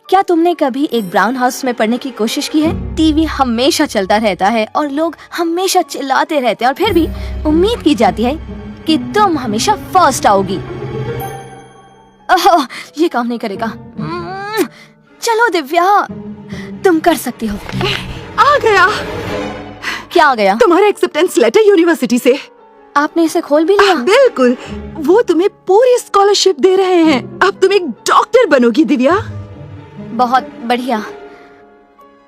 क्या तुमने कभी एक ब्राउन हाउस में पढ़ने की कोशिश की है? टीवी हमेशा चलता रहता है और लोग हमेशा चिल्लाते रहते हैं और फिर भी उम्मीद की जाती है कि तुम हमेशा फर्स्ट आओगी। ये काम नहीं करेगा। चलो दिव्या, तुम कर सकती हो। आ गया। क्या आ गया? तुम्हारा एक्सेप्टेंस लेटर यूनिवर्सिटी से। आपने इसे खोल भी लिया? बिल्कुल, वो तुम्हें पूरी स्कॉलरशिप दे रहे हैं। अब तुम एक डॉक्टर बनोगी दिव्या। बहुत बढ़िया।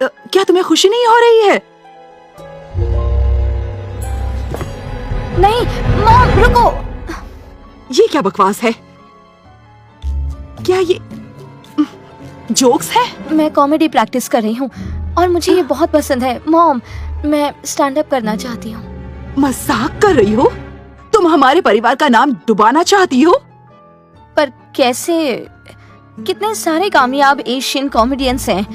क्या तुम्हें खुशी नहीं हो रही है? नहीं मॉम, रुको। ये क्या बकवास है? क्या ये जोक्स है? मैं कॉमेडी प्रैक्टिस कर रही हूँ और मुझे ये बहुत पसंद है। मॉम, मैं स्टैंड अप करना चाहती हूँ। मजाक कर रही हो? तुम हमारे परिवार का नाम डुबाना चाहती हो? पर कैसे? कितने सारे कामयाब एशियन कॉमेडियंस हैं।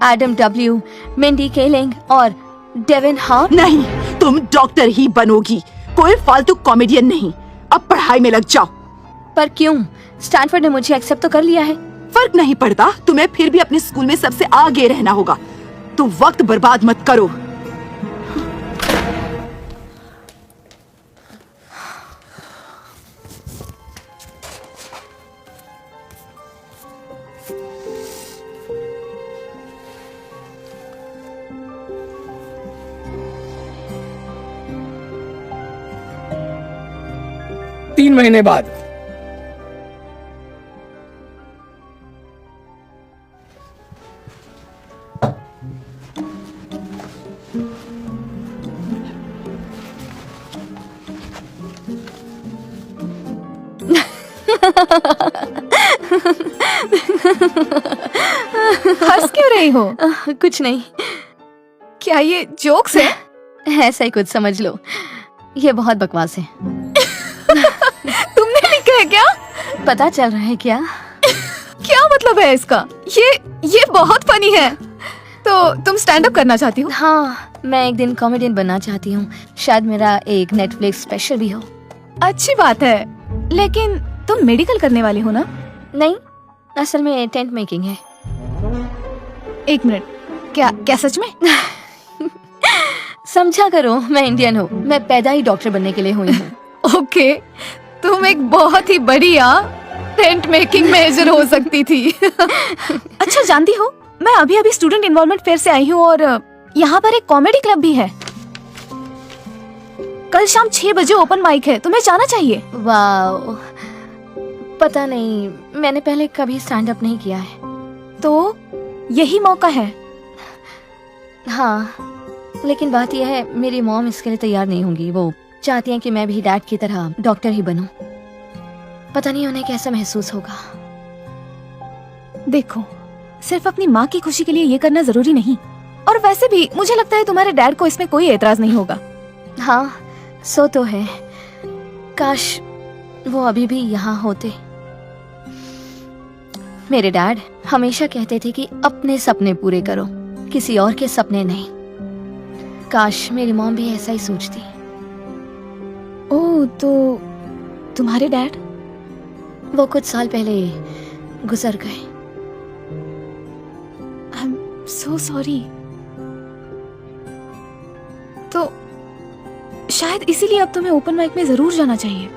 एडम डब्ल्यू, मिंडी केलिंग और डेविन हार्ट। नहीं, तुम डॉक्टर ही बनोगी, कोई फालतू कॉमेडियन नहीं। अब पढ़ाई में लग जाओ। पर क्यों? स्टैनफोर्ड ने मुझे एक्सेप्ट तो कर लिया है। फर्क नहीं पड़ता, तुम्हें फिर भी अपने स्कूल में सबसे आगे रहना होगा। तो वक्त बर्बाद मत करो। तीन महीने बाद हंस क्यों रही हो? कुछ नहीं। क्या ये जोक्स है? ऐसा ही कुछ समझ लो। ये बहुत बकवास है। तुमने लिखा है क्या? पता चल रहा है क्या? क्या मतलब है इसका? ये बहुत फनी है। तो तुम स्टैंड अप करना चाहती हो? हाँ, मैं एक दिन कॉमेडियन बनना चाहती हूँ। शायद मेरा एक नेटफ्लिक्स स्पेशल भी हो। अच्छी बात है, लेकिन तुम मेडिकल करने वाली हो ना? नहीं, असल में टेंट मेकिंग है। एक मिनट, क्या सच में? समझा करो, मैं इंडियन हूँ। मैं पैदा ही डॉक्टर बनने के लिए हुई हूँ। ओके, तुम एक बहुत ही बढ़िया टेंट मेकिंग मेजर हो सकती थी। अच्छा, जानती हो, मैं अभी स्टूडेंट इन्वॉल्वमेंट फेयर से आई हूँ और यहाँ पर एक कॉमेडी क्लब भी है। कल शाम 6 बजे ओपन माइक है, तुम्हें जाना चाहिए। वाओ, पता नहीं, मैंने पहले कभी स्टैंड अप नहीं किया है। तो यही मौका है। हाँ, लेकिन बात यह है, मेरी मॉम इसके लिए तैयार नहीं होंगी। वो चाहती हैं कि मैं भी डैड की तरह डॉक्टर ही बनूं। पता नहीं उन्हें कैसा महसूस होगा। देखो, सिर्फ अपनी माँ की खुशी के लिए ये करना जरूरी नहीं। और वैसे भी मुझे लगता है तुम्हारे डैड को इसमें कोई एतराज नहीं होगा। हाँ, सो तो है। काश वो अभी भी यहाँ होते। मेरे डैड हमेशा कहते थे कि अपने सपने पूरे करो, किसी और के सपने नहीं। काश मेरी मॉम भी ऐसा ही सोचती। ओह, तो तुम्हारे डैड? वो कुछ साल पहले गुजर गए। I am so sorry. तो शायद इसीलिए अब तुम्हें ओपन माइक में जरूर जाना चाहिए।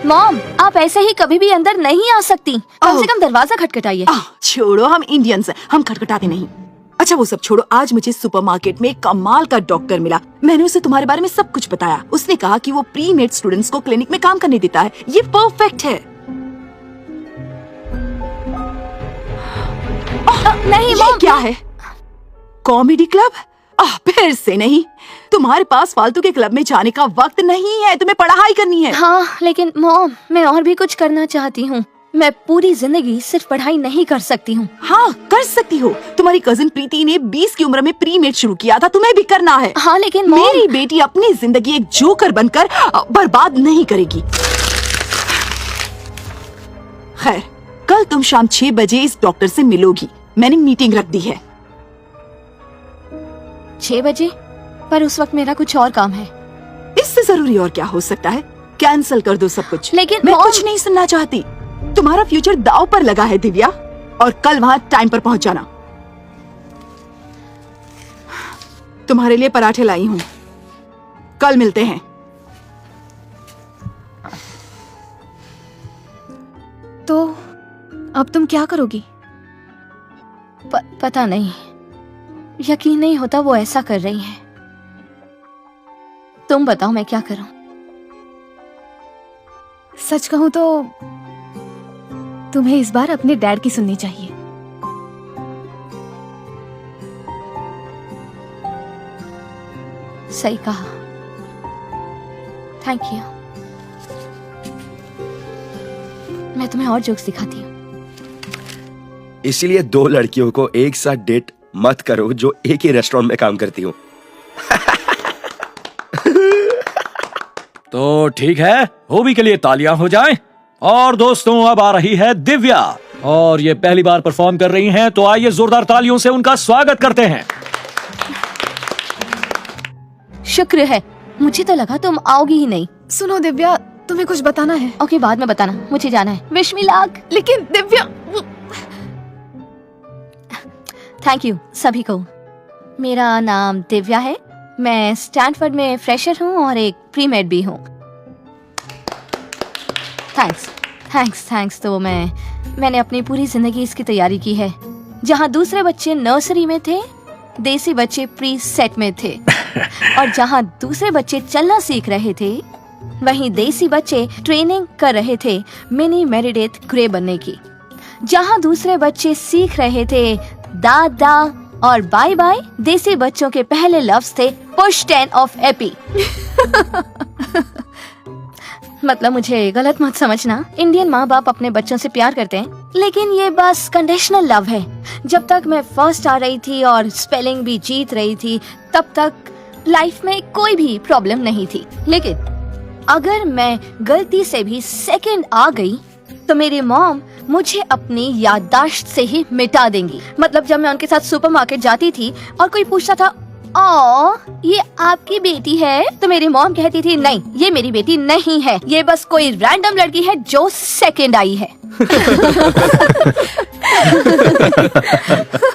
मॉम, आप ऐसे ही कभी भी अंदर नहीं आ सकती। कम से कम दरवाजा खटखटाइए। छोड़ो, हम इंडियंस हैं, हम खटखटाते नहीं। अच्छा वो सब छोड़ो, आज मुझे सुपरमार्केट में एक कमाल का डॉक्टर मिला। मैंने उसे तुम्हारे बारे में सब कुछ बताया। उसने कहा कि वो प्री मेड स्टूडेंट्स को क्लिनिक में काम करने देता है। ये परफेक्ट है। नहीं ये मॉम, क्या है? Comedy club? फिर से नहीं। तुम्हारे पास फालतू के क्लब में जाने का वक्त नहीं है, तुम्हें पढ़ाई करनी है। हाँ, लेकिन मॉम, मैं और भी कुछ करना चाहती हूँ। मैं पूरी जिंदगी सिर्फ पढ़ाई नहीं कर सकती हूँ। हाँ, कर सकती हो। तुम्हारी कजिन प्रीति ने 20 की उम्र में प्री मेड शुरू किया था, तुम्हें भी करना है। हाँ, लेकिन मॉम, मेरी बेटी अपनी जिंदगी एक जोकर बनकर बर्बाद नहीं करेगी। खैर, कल तुम शाम 6 बजे इस डॉक्टर से मिलोगी। मैंने मीटिंग रख दी है। 6 बजे? पर उस वक्त मेरा कुछ और काम है। इससे जरूरी और क्या हो सकता है? कैंसिल कर दो सब कुछ। लेकिन मैं मॉम- कुछ नहीं सुनना चाहती। तुम्हारा फ्यूचर दांव पर लगा है दिव्या, और कल वहां टाइम पर पहुंच जाना। तुम्हारे लिए पराठे लाई हूं, कल मिलते हैं। तो अब तुम क्या करोगी? पता नहीं, यकीन नहीं होता वो ऐसा कर रही है। तुम बताओ मैं क्या करूं? सच कहूं तो तुम्हें इस बार अपने डैड की सुननी चाहिए। सही कहा, थैंक यू। मैं तुम्हें और जोक्स दिखाती हूँ। इसीलिए 2 लड़कियों को एक साथ डेट मत करो जो एक ही रेस्टोरेंट में काम करती हूँ। तो ठीक है, होबी के लिए तालियां हो जाएं। और दोस्तों, अब आ रही है दिव्या, और ये पहली बार परफॉर्म कर रही हैं, तो आइए जोरदार तालियों से उनका स्वागत करते हैं। शुक्र है, मुझे तो लगा तुम आओगी ही नहीं। सुनो दिव्या, तुम्हें कुछ बताना है। ओके, बाद में बताना, मुझे जाना है। Wish me luck. लेकिन दिव्या, थैंक यू सभी को। मेरा नाम दिव्या है, मैं स्टैनफोर्ड में फ्रेशर हूँ और एक प्रीमेड भी हूँ। थैंक्स। तो मैंने अपनी पूरी जिंदगी इसकी तैयारी की है। जहाँ दूसरे बच्चे नर्सरी में थे, देसी बच्चे प्री सेट में थे। और जहाँ दूसरे बच्चे चलना सीख रहे थे, वहीं देसी बच्चे ट्रेनिंग कर रहे थे मिनी मेरिडेथ ग्रे बनने की। जहाँ दूसरे बच्चे सीख रहे थे दादा और बाय बाय, देसी बच्चों के पहले लफ्ज थे पुश 10 ऑफ एपी। मतलब मुझे गलत मत समझना, इंडियन माँ बाप अपने बच्चों से प्यार करते हैं, लेकिन ये बस कंडीशनल लव है। जब तक मैं फर्स्ट आ रही थी और स्पेलिंग भी जीत रही थी, तब तक लाइफ में कोई भी प्रॉब्लम नहीं थी। लेकिन अगर मैं गलती से भी सेकंड आ गई, तो मेरी मॉम मुझे अपनी याददाश्त से ही मिटा देंगी। मतलब जब मैं उनके साथ सुपरमार्केट जाती थी और कोई पूछता था, ओ ये आपकी बेटी है, तो मेरी मॉम कहती थी, नहीं ये मेरी बेटी नहीं है, ये बस कोई रैंडम लड़की है जो सेकंड आई है।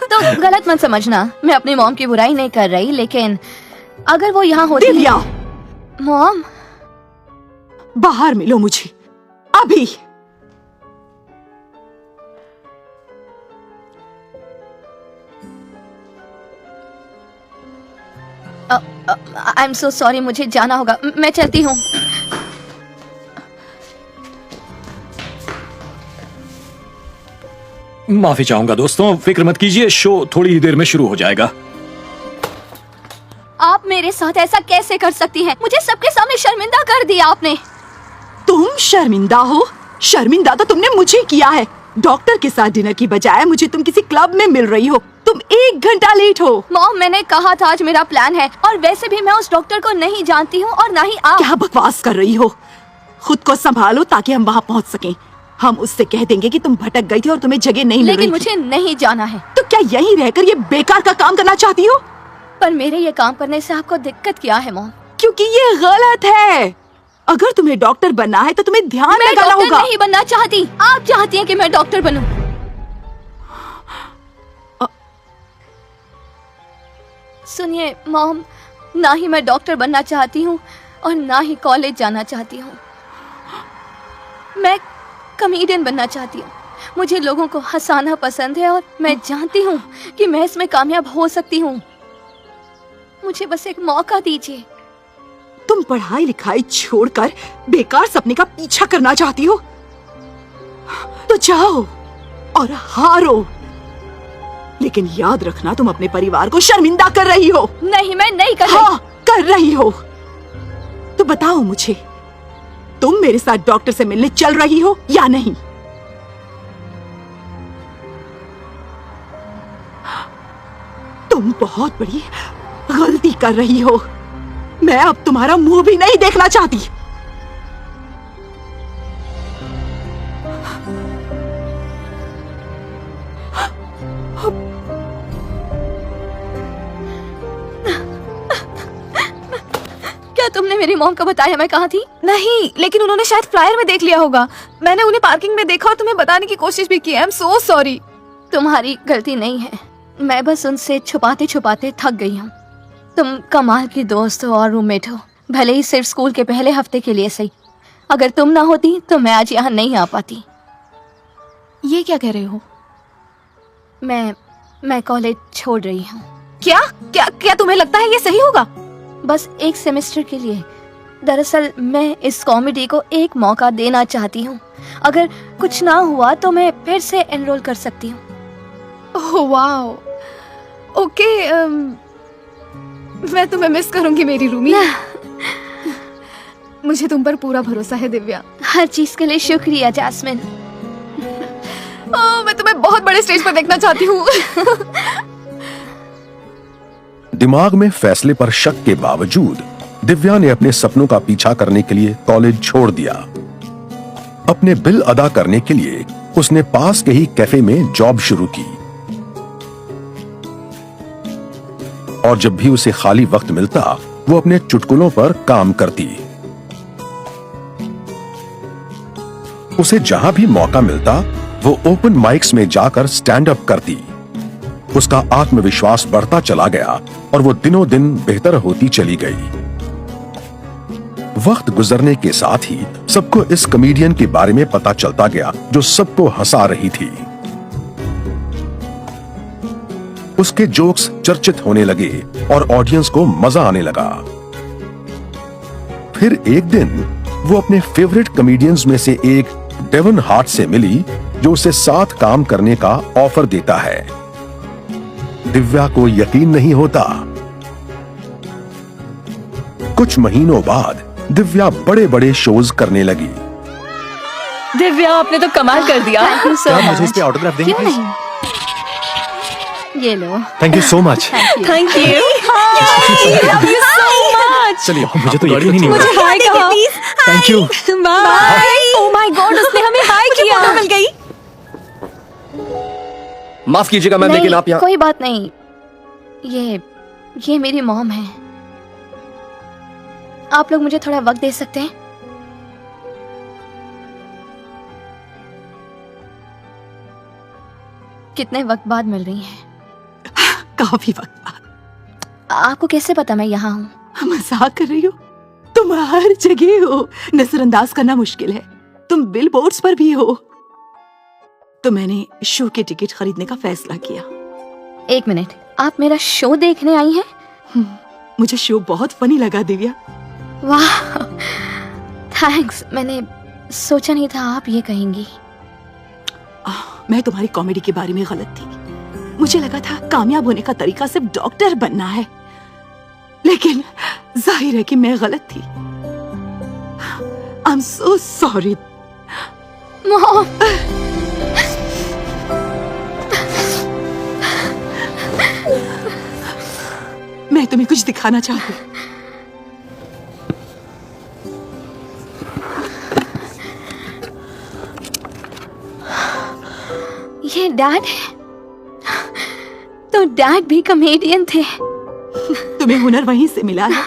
तो गलत मत समझना, मैं अपनी मॉम की बुराई नहीं कर रही, लेकिन अगर वो यहाँ होती। दिव्या, मॉम, बाहर मिलो मुझे अभी। आई एम सो सॉरी, मुझे जाना होगा, मैं चलती हूँ। माफी चाहूंगा दोस्तों, फिक्र मत कीजिए, शो थोड़ी ही देर में शुरू हो जाएगा। आप मेरे साथ ऐसा कैसे कर सकती हैं? मुझे सबके सामने शर्मिंदा कर दिया आपने। तुम शर्मिंदा हो? शर्मिंदा तो तुमने मुझे किया है। डॉक्टर के साथ डिनर की बजाय मुझे तुम किसी क्लब में मिल रही हो। तुम 1 घंटा लेट हो। मॉम, मैंने कहा था आज मेरा प्लान है, और वैसे भी मैं उस डॉक्टर को नहीं जानती हूँ और ना ही आप। क्या बकवास कर रही हो? खुद को संभालो ताकि हम वहाँ पहुँच सकें। हम उससे कह देंगे कि तुम भटक गई थी और तुम्हें जगह नहीं मिल रही लेकिन मुझे नहीं जाना है। तो क्या यहीं रहकर ये बेकार का काम करना चाहती हो? पर मेरे ये काम करने से आपको दिक्कत क्या है मॉम? क्योंकि ये गलत है। अगर तुम्हें डॉक्टर बनना है तो तुम्हें ध्यान मैं लगाना डॉक्टर होगा। नहीं बनना चाहती, आप चाहती हैं कि मैं डॉक्टर बनूं। सुनिए मॉम, ना ही मैं डॉक्टर बनना चाहती हूँ और ना ही कॉलेज जाना चाहती हूँ। मैं कॉमेडियन बनना चाहती हूँ। मुझे लोगों को हंसाना पसंद है और मैं जानती हूँ कि मैं इसमें कामयाब हो सकती हूँ। मुझे बस एक मौका दीजिए। तुम पढ़ाई लिखाई छोड़कर बेकार सपने का पीछा करना चाहती हो? तो जाओ और हारो, लेकिन याद रखना तुम अपने परिवार को शर्मिंदा कर रही हो। नहीं, मैं नहीं कर रही। हाँ, कर रही हो। तो बताओ मुझे, तुम मेरे साथ डॉक्टर से मिलने चल रही हो या नहीं? तुम बहुत बड़ी गलती कर रही हो। मैं अब तुम्हारा मुंह भी नहीं देखना चाहती। क्या तुमने मेरी मॉम को बताया मैं कहाँ थी? नहीं, लेकिन उन्होंने शायद फ्लायर में देख लिया होगा। मैंने उन्हें पार्किंग में देखा और तुम्हें बताने की कोशिश भी की। I am so sorry. तुम्हारी गलती नहीं है, मैं बस उनसे छुपाते छुपाते थक गई हूँ। तुम कमाल की दोस्त हो और रूममेट हो, भले ही सिर्फ स्कूल के पहले हफ्ते के लिए सही। अगर तुम ना होती तो मैं आज यहाँ नहीं आ पाती। ये क्या कह रहे हो? मैं कॉलेज छोड़ रही हूँ। क्या क्या क्या तुम्हें लगता है ये सही होगा? बस एक सेमेस्टर के लिए। दरअसल मैं इस कॉमेडी को एक मौका देना चाहती हूँ। अगर कुछ ना हुआ तो मैं फिर से एनरोल कर सकती हूँ। Oh wow, okay. मैं तुम्हें मिस करूंगी मेरी रूमी। मुझे तुम पर पूरा भरोसा है दिव्या। हर चीज के लिए शुक्रिया जैस्मिन। मैं तुम्हें बहुत बड़े स्टेज पर देखना चाहती हूँ। दिमाग में फैसले पर शक के बावजूद दिव्या ने अपने सपनों का पीछा करने के लिए कॉलेज छोड़ दिया। अपने बिल अदा करने के लिए उसने पास के ही कैफे में जॉब शुरू की और जब भी उसे खाली वक्त मिलता वो अपने चुटकुलों पर काम करती। उसे जहां भी मौका मिलता वो ओपन माइक्स में जाकर स्टैंड अप करती। उसका आत्मविश्वास बढ़ता चला गया और वो दिनों दिन बेहतर होती चली गई। वक्त गुजरने के साथ ही सबको इस कॉमेडियन के बारे में पता चलता गया जो सबको हंसा रही थी। उसके जोक्स चर्चित होने लगे और ऑडियंस को मजा आने लगा। फिर एक दिन वो अपने फेवरेट कॉमेडियंस में से एक डेवन हार्ट से मिली जो उसे साथ काम करने का ऑफर देता है। दिव्या को यकीन नहीं होता। कुछ महीनों बाद दिव्या बड़े बड़े शोज करने लगी। दिव्या, आपने तो कमाल कर दिया। Thank you so क्या मुझे much। इस पे ऑटोग्राफ देंगे क्यों प्लीज? नहीं? ये लो। Thank you so much. Thank you. Love you so much. चलिए, मुझे तो यकीन ही नहीं हो मुझे रहा। हाय कहा। Thank you. Bye. Oh my god, उसने हमें हाय किया। मिल गई। माफ कीजिएगा मैम, लेकिन नहीं, आप यहाँ कोई बात नहीं। ये मेरी मॉम है। आप लोग मुझे थोड़ा वक्त दे सकते हैं? कितने वक्त बाद मिल रही हैं? काफी वक्त बाद। आपको कैसे पता मैं यहाँ हूँ? मजाक कर रही हो? तुम हर जगह हो, नजरअंदाज करना मुश्किल है। तुम बिल बोर्ड्स पर भी हो। तो मैंने शो के टिकट खरीदने का फैसला किया। एक मिनट, आप मेरा शो देखने आई हैं? मुझे शो बहुत फनी लगा दिव्या। वाह, थैंक्स। मैंने सोचा नहीं था आप ये कहेंगी। मैं तुम्हारी कॉमेडी के बारे में गलत थी। मुझे लगा था कामयाब होने का तरीका सिर्फ डॉक्टर बनना है, लेकिन जाहिर है कि मैं गलत थी। I am so sorry. Mom, मैं तुम्हें कुछ दिखाना चाहती हूँ। ये डैड है? तो डैड भी कॉमेडियन थे। तुम्हें हुनर वहीं से मिला है।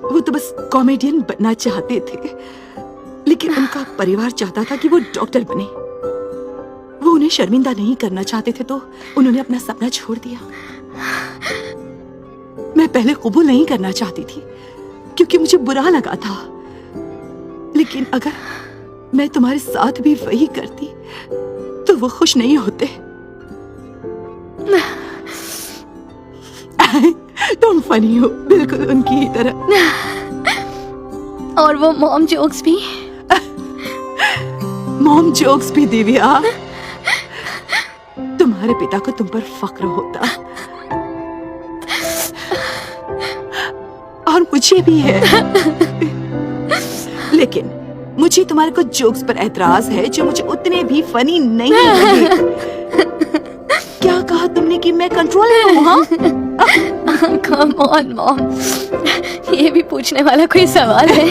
वो तो बस कॉमेडियन बनना चाहते थे, लेकिन उनका परिवार चाहता था कि वो डॉक्टर बने। वो उन्हें शर्मिंदा नहीं करना चाहते थे, तो उन्होंने अपना सपना छोड़ दिया। मैं पहले कबूल नहीं करना चाहती थी क्योंकि मुझे बुरा लगा था, लेकिन अगर मैं तुम्हारे साथ भी वही करती तो वो खुश नहीं होते। तुम फनी हो, बिल्कुल उनकी ही तरह। और वो मॉम जोक्स भी। मॉम जोक्स भी दिव्या। तुम्हारे पिता को तुम पर फक्र होता और मुझे भी है, लेकिन मुझे तुम्हारे कुछ जोक्स पर एतराज है जो मुझे उतने भी फनी नहीं लगे। क्या कहा तुमने कि मैं कंट्रोल में हूँ? हाँ? कम ऑन मॉम, ये भी पूछने वाला कोई सवाल है?